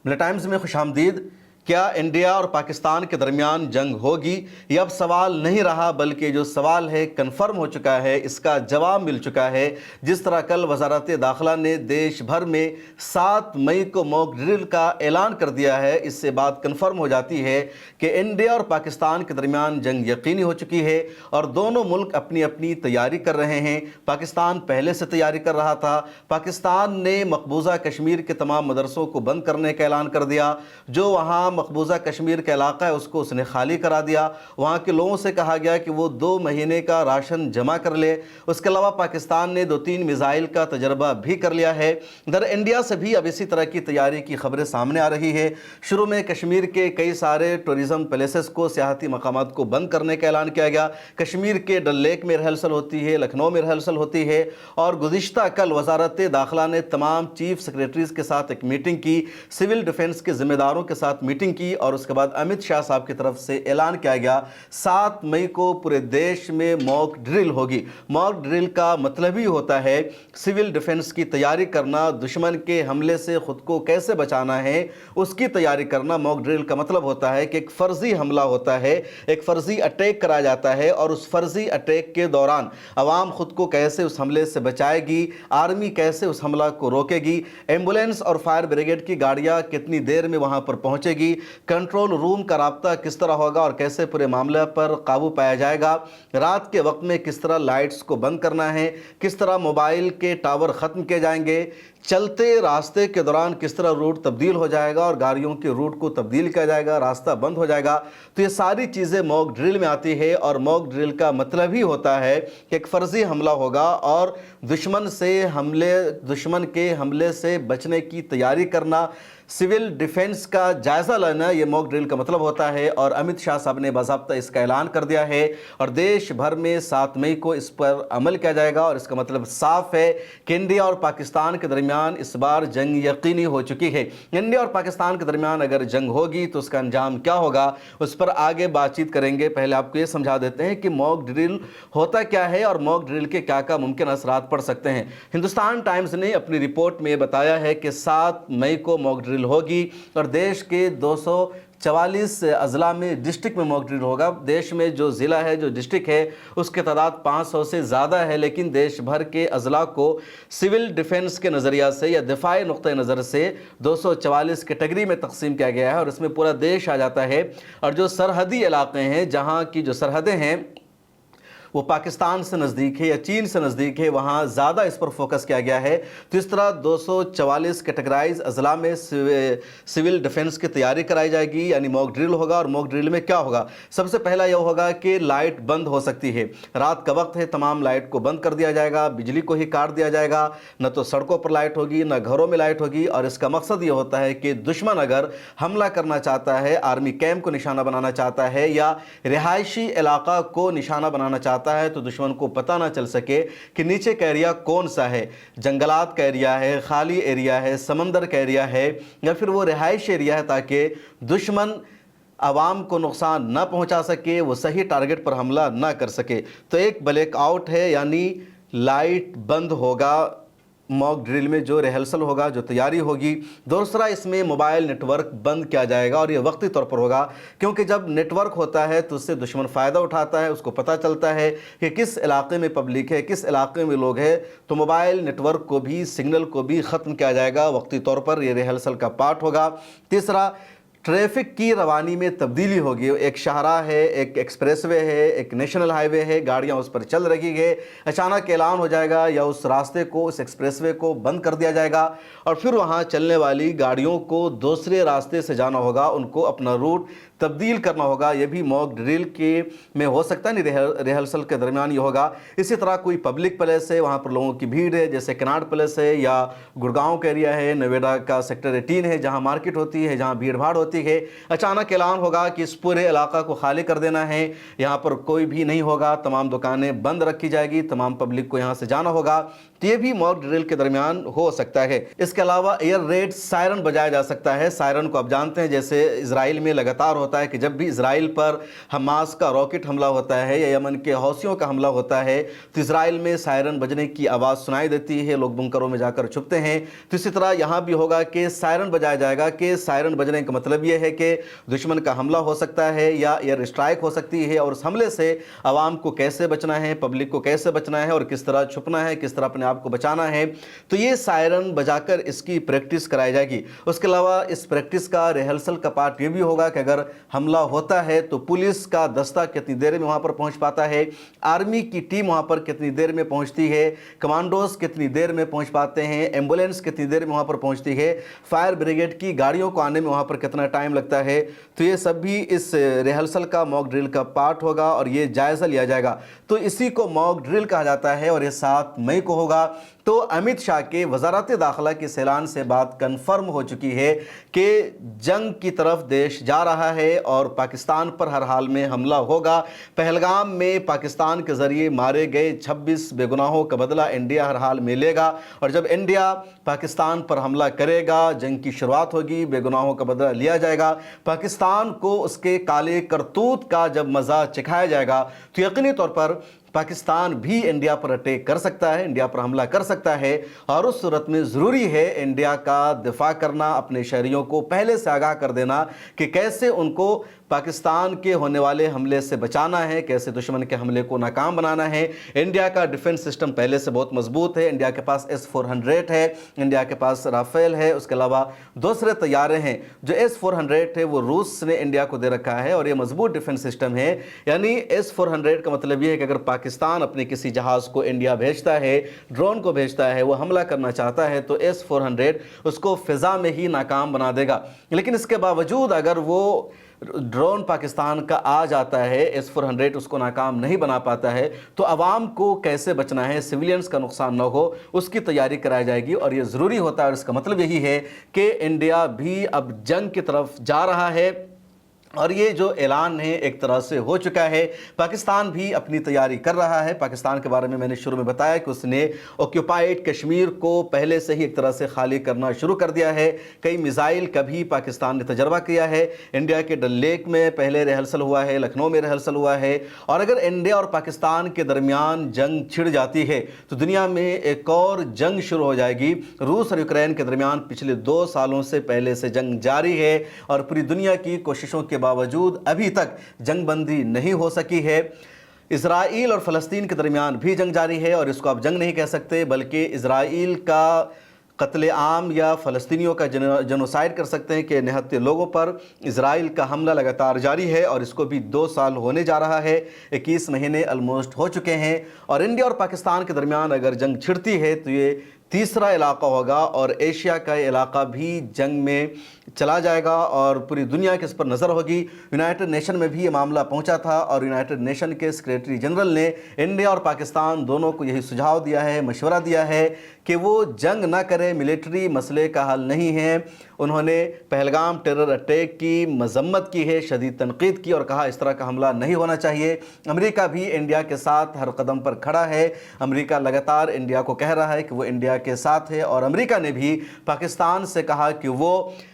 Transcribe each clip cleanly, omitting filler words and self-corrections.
ملت ٹائمز میں خوش آمدید۔ کیا انڈیا اور پاکستان کے درمیان جنگ ہوگی؟ یہ اب سوال نہیں رہا، بلکہ جو سوال ہے کنفرم ہو چکا ہے، اس کا جواب مل چکا ہے۔ جس طرح کل وزارت داخلہ نے دیش بھر میں 7 مئی کو موک ڈرل کا اعلان کر دیا ہے، اس سے بات کنفرم ہو جاتی ہے کہ انڈیا اور پاکستان کے درمیان جنگ یقینی ہو چکی ہے اور دونوں ملک اپنی اپنی تیاری کر رہے ہیں۔ پاکستان پہلے سے تیاری کر رہا تھا۔ پاکستان نے مقبوضہ کشمیر کے تمام مدرسوں کو بند کرنے کا اعلان کر دیا۔ جو وہاں مقبوضہ کشمیر کا علاقہ ہے اس کو اس نے خالی کرا دیا۔ وہاں کے لوگوں سے کہا گیا کہ وہ 2 مہینے کا راشن جمع کر لے۔ اس کے علاوہ پاکستان نے 2-3 میزائل کا تجربہ بھی کر لیا ہے۔ ادھر انڈیا سے بھی اب اسی طرح کی تیاری کی خبریں سامنے آ رہی ہے۔ شروع میں کشمیر کے کئی سارے ٹورزم پلیسز کو، سیاحتی مقامات کو بند کرنے کا اعلان کیا گیا۔ کشمیر کے ڈل لیک میں ریہرسل ہوتی ہے، لکھنؤ میں ریہرسل ہوتی ہے، اور گزشتہ کل وزارت داخلہ نے تمام چیف سیکریٹریز کے ساتھ ایک میٹنگ کی، سول ڈیفنس کے ذمہ داروں کے ساتھ میٹنگ کی، اور اس کے بعد امت شاہ صاحب کی طرف سے اعلان کیا گیا 7 مئی کو پورے دیش میں موک ڈرل ہوگی۔ موک ڈرل کا مطلب ہی ہوتا ہے سول ڈیفنس کی تیاری کرنا، دشمن کے حملے سے خود کو کیسے بچانا ہے اس کی تیاری کرنا۔ موک ڈرل کا مطلب ہوتا ہے کہ ایک فرضی حملہ ہوتا ہے، ایک فرضی اٹیک کرایا جاتا ہے، اور اس فرضی اٹیک کے دوران عوام خود کو کیسے اس حملے سے بچائے گی، آرمی کیسے اس حملہ کو روکے گی، ایمبولینس اور فائر بریگیڈ کی گاڑیاں کتنی دیر میں وہاں پر پہنچے گی، کنٹرول روم کا رابطہ کس طرح ہوگا اور کیسے پورے معاملے پر قابو پایا جائے گا، رات کے وقت میں کس طرح لائٹس کو بند کرنا ہے، کس طرح موبائل کے ٹاور ختم کیے جائیں گے، چلتے راستے کے دوران کس طرح روٹ تبدیل ہو جائے گا اور گاڑیوں کے روٹ کو تبدیل کیا جائے گا، راستہ بند ہو جائے گا۔ تو یہ ساری چیزیں موک ڈرل میں آتی ہے، اور موک ڈرل کا مطلب ہی ہوتا ہے کہ ایک فرضی حملہ ہوگا اور دشمن کے حملے سے بچنے کی تیاری کرنا، سول ڈیفنس کا جائزہ لینا، یہ موک ڈرل کا مطلب ہوتا ہے۔ اور امت شاہ صاحب نے باضابطہ اس کا اعلان کر دیا ہے، اور دیش بھر میں 7 مئی کو اس پر عمل کیا جائے گا، اور اس کا مطلب صاف ہے کہ انڈیا اور پاکستان کے درمیان اس بار جنگ یقینی ہو چکی ہے۔ انڈیا اور پاکستان کے درمیان اگر جنگ ہوگی تو اس کا انجام کیا ہوگا، اس پر آگے بات چیت کریں گے۔ پہلے آپ کو یہ سمجھا دیتے ہیں کہ موک ڈرل ہوتا کیا ہے اور موک ڈرل کے کیا کیا ممکن اثرات پڑ سکتے ہیں۔ ہندوستان ٹائمز نے اپنی رپورٹ میں بتایا ہے کہ 7 مئی کو موک ڈرل ہوگی، اور دیش کے 244 اضلاع میں ڈسٹرکٹ میں موک ڈرل ہوگا۔ دیش میں جو ضلع ہے، جو ڈسٹرکٹ ہے، اس کے تعداد 500 سے زیادہ ہے، لیکن دیش بھر کے اضلاع کو سول ڈیفنس کے نظریہ سے یا دفاعی نقطہ نظر سے 244 کیٹیگری میں تقسیم کیا گیا ہے، اور اس میں پورا دیش آ جاتا ہے۔ اور جو سرحدی علاقے ہیں، جہاں کی جو سرحدیں ہیں وہ پاکستان سے نزدیک ہے یا چین سے نزدیک ہے، وہاں زیادہ اس پر فوکس کیا گیا ہے۔ تو اس طرح 244 کیٹیگرائز اضلاع میں سول ڈیفنس کی تیاری کرائی جائے گی، یعنی موک ڈرل ہوگا۔ اور موک ڈرل میں کیا ہوگا؟ سب سے پہلا یہ ہوگا کہ لائٹ بند ہو سکتی ہے، رات کا وقت ہے، تمام لائٹ کو بند کر دیا جائے گا، بجلی کو ہی کاٹ دیا جائے گا، نہ تو سڑکوں پر لائٹ ہوگی نہ گھروں میں لائٹ ہوگی۔ اور اس کا مقصد یہ ہوتا ہے کہ دشمن اگر حملہ کرنا چاہتا ہے، آرمی کیمپ کو نشانہ بنانا چاہتا ہے یا رہائشی علاقہ کو نشانہ بنانا چاہتا ہے، تو دشمن کو پتہ نہ چل سکے کہ نیچے کا ایریا کون سا ہے، جنگلات کا ایریا ہے، خالی ایریا ہے، سمندر کا ایریا ہے، یا پھر وہ رہائش ایریا ہے، تاکہ دشمن عوام کو نقصان نہ پہنچا سکے، وہ صحیح ٹارگٹ پر حملہ نہ کر سکے۔ تو ایک بلیک آؤٹ ہے، یعنی لائٹ بند ہوگا موک ڈرل میں، جو ریہرسل ہوگا، جو تیاری ہوگی۔ دوسرا، اس میں موبائل نیٹ ورک بند کیا جائے گا، اور یہ وقتی طور پر ہوگا، کیونکہ جب نیٹ ورک ہوتا ہے تو اس سے دشمن فائدہ اٹھاتا ہے، اس کو پتہ چلتا ہے کہ کس علاقے میں پبلک ہے، کس علاقے میں لوگ ہیں، تو موبائل نیٹ ورک کو بھی، سگنل کو بھی ختم کیا جائے گا وقتی طور پر، یہ ریہرسل کا پارٹ ہوگا۔ تیسرا، ٹریفک کی روانی میں تبدیلی ہوگی۔ ایک شاہراہ ہے، ایک ایکسپریس وے ہے، ایک نیشنل ہائی وے ہے، گاڑیاں اس پر چل رہی ہے، اچانک اعلان ہو جائے گا یا اس راستے کو، اس ایکسپریس وے کو بند کر دیا جائے گا، اور پھر وہاں چلنے والی گاڑیوں کو دوسرے راستے سے جانا ہوگا، ان کو اپنا روٹ تبدیل کرنا ہوگا۔ یہ بھی موک ڈرل کے میں ہو سکتا ہے، نہیں ریہرسل کے درمیان یہ ہوگا۔ اسی طرح کوئی پبلک پلیس ہے، وہاں پر لوگوں کی بھیڑ ہے، جیسے کناٹ پلیس ہے یا گڑگاؤں کا ایریا ہے، نویڈا کا سیکٹر 18 ہے، جہاں مارکیٹ ہوتی ہے، جہاں بھیڑ بھاڑ ہوتی ہے، होती है, अचानक ऐलान होगा कि इस पूरे इलाका को खाली कर देना है, यहाँ पर कोई भी नहीं होगा, तमाम दुकानें बंद रखी जाएगी, तमाम पब्लिक को यहाँ से जाना होगा, तो ये भी मॉक ड्रिल के दरमियान हो सकता है। इसके अलावा एयर रेड सायरन बजाया जा सकता है। सायरन को आप जानते हैं जैसे इजराइल में लगातार होता है कि जब भी इजराइल पर हमास का रॉकेट हमला होता है या यमन के हौसियों का हमला होता है तो इजराइल में सायरन बजने की आवाज़ सुनाई देती है, लोग बुंकरों में जाकर छुपते हैं। तो इसी तरह यहाँ भी होगा कि सायरन बजाया जाएगा कि सायरन बजने का मतलब ये है कि दुश्मन का हमला हो सकता है या एयर स्ट्राइक हो सकती है, और उस हमले से आवाम को कैसे बचना है, पब्लिक को कैसे बचना है और किस तरह छुपना है, किस तरह अपने आप को बचाना है, तो ये सायरन बजाकर इसकी प्रैक्टिस कराई जाएगी। उसके अलावा इस प्रैक्टिस का रिहर्सल का पार्ट ये भी होगा कि अगर हमला होता है तो पुलिस का दस्ता कितनी देर में वहाँ पर पहुँच पाता है, आर्मी की टीम वहाँ पर कितनी देर में पहुँचती है, कमांडोज कितनी देर में पहुँच पाते हैं, एम्बुलेंस कितनी देर में वहाँ पर पहुँचती है, फायर ब्रिगेड की गाड़ियों को आने में वहाँ पर कितना टाइम लगता है, तो ये सब भी इस रिहर्सल का मॉक ड्रिल का पार्ट होगा और ये जायज़ा लिया जाएगा। तो इसी को मॉक ड्रिल कहा जाता है और ये 7 मई को होगा। तो अमित शाह के वजारत दाखिला के ऐलान से बात कन्फर्म हो चुकी है कि जंग की तरफ देश जा रहा है और पाकिस्तान पर हर हाल में हमला होगा। पहलगाम में पाकिस्तान के ज़रिए मारे गए 26 बेगुनाहों का बदला इंडिया हर हाल में लेगा, और जब इंडिया पाकिस्तान पर हमला करेगा जंग की शुरुआत होगी, बेगुनाहों का बदला लिया जाएगा, पाकिस्तान को उसके काले करतूत का जब मज़ा चखाया जाएगा तो यकीनी तौर पर पाकिस्तान भी इंडिया पर अटैक कर सकता है, इंडिया पर हमला कर सकता है, और उस सूरत में ज़रूरी है इंडिया का दिफा करना, अपने शहरियों को पहले से आगाह कर देना कि कैसे उनको पाकिस्तान के होने वाले हमले से बचाना है, कैसे दुश्मन के हमले को नाकाम बनाना है। इंडिया का डिफेंस सिस्टम पहले से बहुत मजबूत है, इंडिया के पास S-400 है, इंडिया के पास राफेल है, उसके अलावा दूसरे तैयारे हैं। जो S-400 है वो रूस ने इंडिया को दे रखा है और ये मजबूत डिफेंस सिस्टम है। यानी S-400 का मतलब ये है कि अगर पाकिस्तान अपने किसी जहाज़ को इंडिया भेजता है, ड्रोन को भेजता है, वो हमला करना चाहता है तो S-400 उसको फ़िज़ा में ही नाकाम बना देगा। लेकिन इसके बावजूद अगर वो ड्रोन पाकिस्तान का आ जाता है, S-400 उसको नाकाम नहीं बना पाता है, तो आवाम को कैसे बचना है, सिविलियंस का नुकसान न हो, उसकी तैयारी कराई जाएगी। और ये ज़रूरी होता है और इसका मतलब यही है कि इंडिया भी अब जंग की तरफ जा रहा है और ये जो ऐलान है एक तरह से हो चुका है। पाकिस्तान भी अपनी तैयारी कर रहा है। पाकिस्तान के बारे में मैंने शुरू में बताया कि उसने ऑक्यूपाइड कश्मीर को पहले से ही एक तरह से खाली करना शुरू कर दिया है। कई मिसाइल का भी पाकिस्तान ने तजर्बा किया है। इंडिया के डल लेक में पहले रिहर्सल हुआ है, लखनऊ में रिहर्सल हुआ है, और अगर इंडिया और पाकिस्तान के दरमियान जंग छिड़ जाती है तो दुनिया में एक और जंग शुरू हो जाएगी। रूस और यूक्रेन के दरमियान पिछले 2 सालों से पहले से जंग जारी है और पूरी दुनिया की कोशिशों के बावजूद अभी तक जंग बंदी नहीं हो सकी है। इजराइल और फ़लस्तीन के दरमियान भी जंग जारी है और इसको आप जंग नहीं कह सकते बल्कि इजराइल का कत्ले आम या फ़लस्तीनियों का जेनोसाइड कर सकते हैं कि निहत्थे लोगों पर इजराइल का हमला लगातार जारी है और इसको भी 2 साल होने जा रहा है। 21 महीने ऑलमोस्ट हो चुके हैं और इंडिया और पाकिस्तान के दरमियान अगर जंग छिड़ती है तो ये तीसरा इलाका होगा और एशिया का इलाका भी जंग में चला जाएगा और पूरी दुनिया के इस पर नज़र होगी। यूनाइटेड नेशन में भी ये मामला पहुंचा था और यूनाइटेड नेशन के सेक्रेटरी जनरल ने इंडिया और पाकिस्तान दोनों को यही सुझाव दिया है, मशवरा दिया है कि वो जंग ना करे, मिलिट्री मसले का हल नहीं है। उन्होंने पहलगाम टेरर अटैक की मजम्मत की है, शदीद तनकीद की और कहा इस तरह का हमला नहीं होना चाहिए। अमेरिका भी इंडिया के साथ हर कदम पर खड़ा है। अमेरिका लगातार इंडिया को कह रहा है कि वो इंडिया के साथ है और अमेरिका ने भी पाकिस्तान से कहा कि वो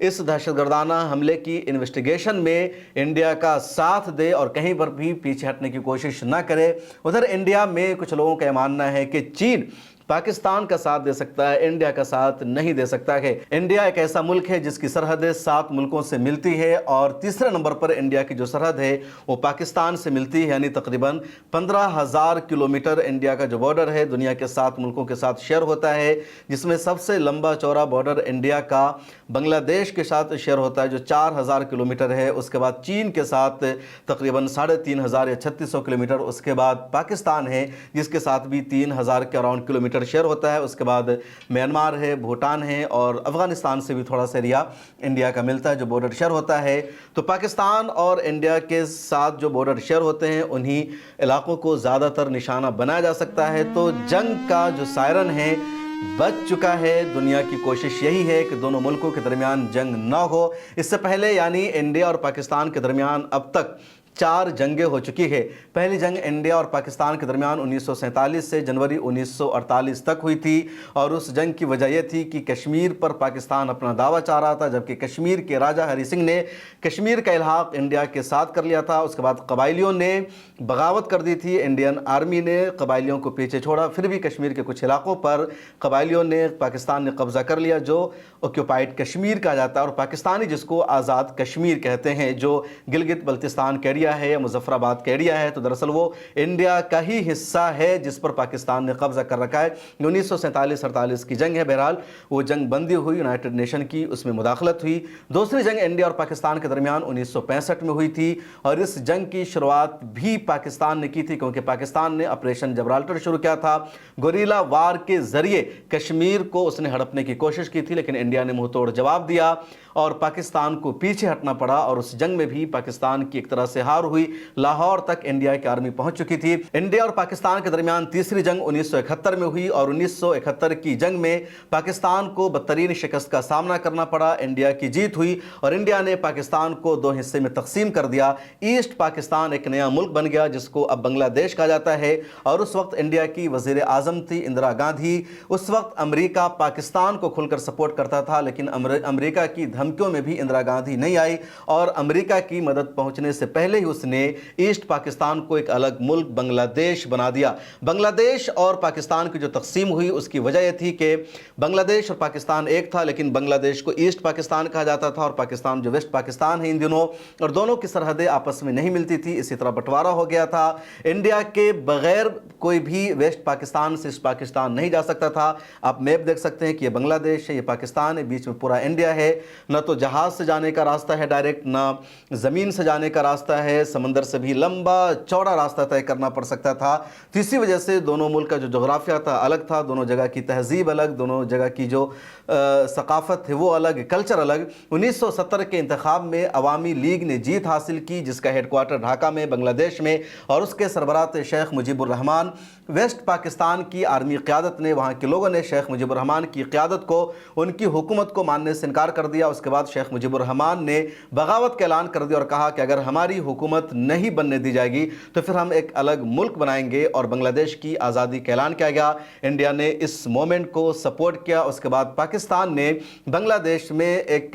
इस दहशतगर्दाना हमले की इन्वेस्टिगेशन में इंडिया का साथ दे और कहीं पर भी पीछे हटने की कोशिश ना करे। उधर इंडिया में कुछ लोगों का मानना है कि चीन पाकिस्तान का साथ दे सकता है, इंडिया का साथ नहीं दे सकता है। इंडिया एक ऐसा मुल्क है जिसकी सरहदें 7 मुल्कों से मिलती है और तीसरे नंबर पर इंडिया की जो सरहद है वो पाकिस्तान से मिलती है, यानी तकरीबन 15,000 किलोमीटर इंडिया का जो बॉर्डर है दुनिया के 7 मुल्कों के साथ शेयर होता है, जिसमें सबसे लंबा चौड़ा बॉर्डर इंडिया का बांग्लादेश के साथ शेयर होता है जो 4,000 किलोमीटर है। उसके बाद चीन के साथ तकरीबन 3,500 या 3,600 किलोमीटर। उसके बाद पाकिस्तान है जिसके साथ भी 3,000 के अराउंड किलोमीटर शेयर होता है। उसके बाद म्यांमार है, भूटान है और अफगानिस्तान से भी थोड़ा सा एरिया इंडिया का मिलता है जो बॉर्डर शेयर होता है। तो पाकिस्तान और इंडिया के साथ जो बॉर्डर शेयर होते हैं उन्हीं इलाकों को ज़्यादातर निशाना बनाया जा सकता है। तो जंग का जो सायरन है बच चुका है। दुनिया की कोशिश यही है कि दोनों मुल्कों के दरमियान जंग न हो। इससे पहले यानी इंडिया और पाकिस्तान के दरमियान अब तक 4 जंगें हो चुकी है। पहली जंग इंडिया और पाकिस्तान के दरमियान 1947 से जनवरी 1948 तक हुई थी और उस जंग की वजह यह थी कि कश्मीर पर पाकिस्तान अपना दावा चाह रहा था, जबकि कश्मीर के राजा हरी सिंह ने कश्मीर का इल्हाक इंडिया के साथ कर लिया था। उसके बाद कबाइलियों ने बगावत कर दी थी, इंडियन आर्मी ने कबाइलियों को पीछे छोड़ा, फिर भी कश्मीर के कुछ इलाकों पर कबाइलियों ने, पाकिस्तान ने कब्ज़ा कर लिया, जो ऑक्यूपाइड कश्मीर कहा जाता है, और पाकिस्तानी जिसको आज़ाद कश्मीर कहते हैं, जो गिलगित बल्तिस्तान के एरिया है या मुजफ्फराबाद का एरिया है, तो दरअसल वो इंडिया का ही हिस्सा है जिस पर पाकिस्तान ने कब्जा कर रखा है। 1947-48 की जंग है। बहरहाल वो जंग बंदी हुई, यूनाइटेड नेशन की उसमें मुदाखलत हुई। दूसरी जंग इंडिया और पाकिस्तान के दरमियान 1965 में हुई थी और इस जंग की शुरुआत भी पाकिस्तान ने की थी, क्योंकि पाकिस्तान ने ऑपरेशन जबराल्टर शुरू किया था। गोरिल्ला वार के जरिए कश्मीर को उसने हड़पने की कोशिश की थी, लेकिन इंडिया ने मुंह तोड़ जवाब दिया और पाकिस्तान को पीछे हटना पड़ा और उस जंग में भी पाकिस्तान की एक तरह से हार हुई। लाहौर तक इंडिया की आर्मी पहुंच चुकी थी। इंडिया और पाकिस्तान के दरमियान तीसरी जंग 1971 में हुई और 1971 की जंग में पाकिस्तान को बदतरीन शिकस्त का सामना करना पड़ा। इंडिया की जीत हुई और इंडिया ने पाकिस्तान को 2 हिस्से में तकसीम कर दिया। ईस्ट पाकिस्तान एक नया मुल्क बन गया जिसको अब बांग्लादेश कहा जाता है और उस वक्त इंडिया की वजीर आजम थी इंदिरा गांधी। उस वक्त अमेरिका पाकिस्तान को खुलकर सपोर्ट करता था, लेकिन अमेरिका की धमकियों में भी इंदिरा गांधी नहीं आई और अमेरिका की मदद पहुंचने से पहले ही उसने ईस्ट पाकिस्तान को एक अलग मुल्क बांग्लादेश बना दिया। बांग्लादेश और पाकिस्तान की जो तकसीम हुई उसकी वजह यह थी कि बांग्लादेश और पाकिस्तान एक था, लेकिन बांग्लादेश को ईस्ट पाकिस्तान कहा जाता था और पाकिस्तान जो वेस्ट पाकिस्तान है इन दिनों, और दोनों की सरहदें आपस में नहीं मिलती थी। इसी तरह बंटवारा हो गया था। इंडिया के बगैर कोई भी वेस्ट पाकिस्तान से ईस्ट पाकिस्तान नहीं जा सकता था। आप मैप देख सकते हैं कि ये बांग्लादेश है, ये पाकिस्तान है, बीच में पूरा इंडिया है। न तो जहाज से जाने का रास्ता है डायरेक्ट, ना ज़मीन से जाने का रास्ता है, समंदर से भी लंबा चौड़ा रास्ता तय करना पड़ सकता था। तो इसी वजह से दोनों मुल्क का जो जोग्राफिया था अलग था, दोनों जगह की तहजीब अलग, दोनों जगह की जो सकाफत है वो अलग, कल्चर अलग। 1970 के इंतखाब में अवामी लीग ने जीत हासिल की जिसका हेडक्वार्टर ढाका में बांग्लादेश में, और उसके सरबराह थे शेख मुजीबुर रहमान। वेस्ट पाकिस्तान की आर्मी क़यादत ने, वहाँ के लोगों ने शेख मुजीबुर रहमान की क़यादत को, उनकी हुकूमत को मानने से इनकार कर दिया। उसके बाद शेख मुजीबुर रहमान ने बगावत का ऐलान कर दिया और कहा कि अगर हमारी हुकूमत नहीं बनने दी जाएगी तो फिर हम एक अलग मुल्क बनाएंगे और बांग्लादेश की आज़ादी का ऐलान किया गया। इंडिया ने इस मोमेंट को सपोर्ट किया। उसके बाद पाकिस्तान ने बांग्लादेश में एक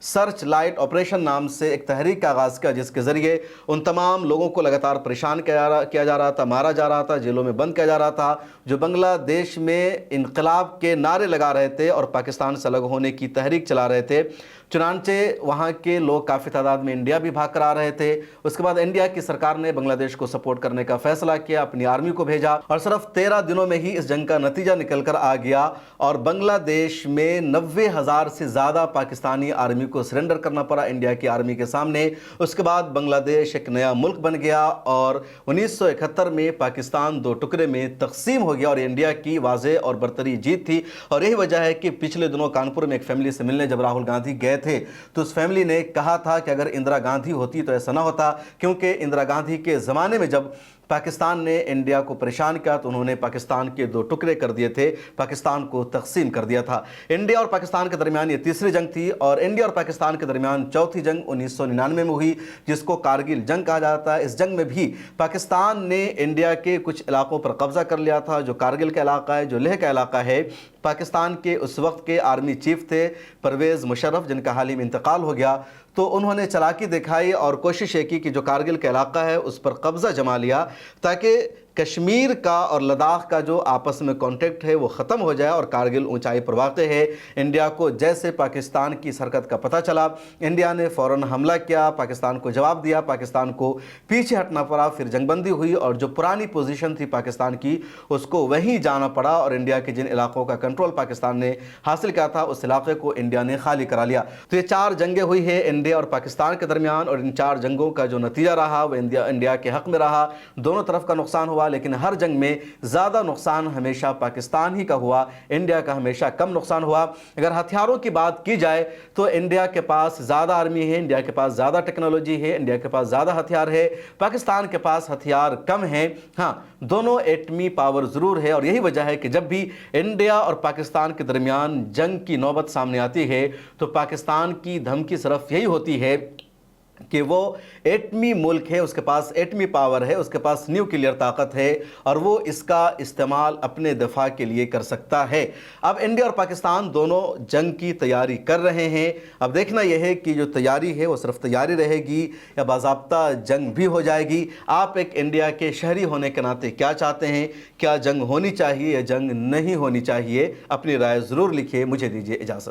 सर्च लाइट ऑपरेशन नाम से एक तहरीक का आगाज़ किया जिसके ज़रिए उन तमाम लोगों को लगातार परेशान किया जा रहा था, मारा जा रहा था, जेलों में बंद किया जा रहा था, जो बांग्लादेश में इनकलाब के नारे लगा रहे थे और पाकिस्तान से अलग होने की तहरीक चला रहे थे। चुनांचे वहाँ के लोग काफ़ी तादाद में इंडिया भी भाग कर आ रहे थे। उसके बाद इंडिया की सरकार ने बांग्लादेश को सपोर्ट करने का फैसला किया, अपनी आर्मी को भेजा और सिर्फ 13 दिनों में ही इस जंग का नतीजा निकल कर आ गया और बांग्लादेश में 90,000 से ज़्यादा पाकिस्तानी आर्मी को सरेंडर करना पड़ा इंडिया की आर्मी के सामने। उसके बाद बांग्लादेश एक नया मुल्क बन गया और 1971 में पाकिस्तान 2 टुकड़े में तकसीम हो गया और इंडिया की वाज़ेह और बरतरी जीत थी। और यही वजह है कि पिछले दिनों कानपुर में एक फैमिली से मिलने जब राहुल गांधी गए थे तो उस फैमिली ने कहा था कि अगर इंदिरा गांधी होती तो ऐसा ना होता, क्योंकि इंदिरा गांधी के ज़माने में जब पाकिस्तान ने इंडिया को परेशान किया तो उन्होंने पाकिस्तान के 2 टुकड़े कर दिए थे, पाकिस्तान को तकसीम कर दिया था। इंडिया और पाकिस्तान के दरमियान ये तीसरी जंग थी और इंडिया और पाकिस्तान के दरमियान चौथी जंग 1999 में हुई जिसको कारगिल जंग कहा जाता है। इस जंग में भी पाकिस्तान ने इंडिया के कुछ इलाकों पर कब्जा कर लिया था। जो कारगिल का इलाका है, जो लेह का इलाका है, पाकिस्तान के उस वक्त के आर्मी चीफ थे परवेज़ मुशर्रफ, जिनका हाल ही में इंतकाल हो गया, तो उन्होंने चालाकी दिखाई और कोशिश की कि जो कारगिल का इलाका है उस पर कब्ज़ा जमा लिया ताकि कश्मीर का और लद्दाख का जो आपस में कॉन्टेक्ट है वो ख़त्म हो जाए और कारगिल ऊंचाई पर वाक़े है। इंडिया को जैसे पाकिस्तान की इस हरकत का पता चला, इंडिया ने फ़ौरन हमला किया, पाकिस्तान को जवाब दिया, पाकिस्तान को पीछे हटना पड़ा, फिर जंगबंदी हुई और जो पुरानी पोजीशन थी पाकिस्तान की उसको वहीं जाना पड़ा और इंडिया के जिन इलाकों का कंट्रोल पाकिस्तान ने हासिल किया था उस इलाके को इंडिया ने खाली करा लिया। तो ये 4 जंगें हुई है इंडिया और पाकिस्तान के दरमियान और इन 4 जंगों का जो नतीजा रहा वो इंडिया के हक़ में रहा। दोनों तरफ का नुकसान हुआ। ہوا، لیکن ہر جنگ میں زیادہ نقصان ہمیشہ پاکستان ہی کا ہوا، انڈیا کا ہمیشہ کم نقصان ہوا۔ اگر ہتھیاروں کی بات کی جائے تو انڈیا کے پاس زیادہ آرمی ہے، انڈیا کے پاس زیادہ ٹیکنالوجی ہے، انڈیا کے پاس زیادہ ہتھیار ہے، پاکستان کے پاس ہتھیار کم ہیں۔ ہاں، دونوں ایٹمی پاور ضرور ہے، اور یہی وجہ ہے کہ جب بھی انڈیا اور پاکستان کے درمیان جنگ کی نوبت سامنے آتی ہے تو پاکستان کی دھمکی صرف یہی ہوتی ہے کہ وہ ایٹمی ملک ہے، اس کے پاس ایٹمی پاور ہے، اس کے پاس نیوکلیئر طاقت ہے، اور وہ اس کا استعمال اپنے دفاع کے لیے کر سکتا ہے۔ اب انڈیا اور پاکستان دونوں جنگ کی تیاری کر رہے ہیں۔ اب دیکھنا یہ ہے کہ جو تیاری ہے وہ صرف تیاری رہے گی یا باضابطہ جنگ بھی ہو جائے گی۔ آپ ایک انڈیا کے شہری ہونے کے ناطے کیا چاہتے ہیں؟ کیا جنگ ہونی چاہیے یا جنگ نہیں ہونی چاہیے؟ اپنی رائے ضرور لکھیے۔ مجھے دیجیے اجازت۔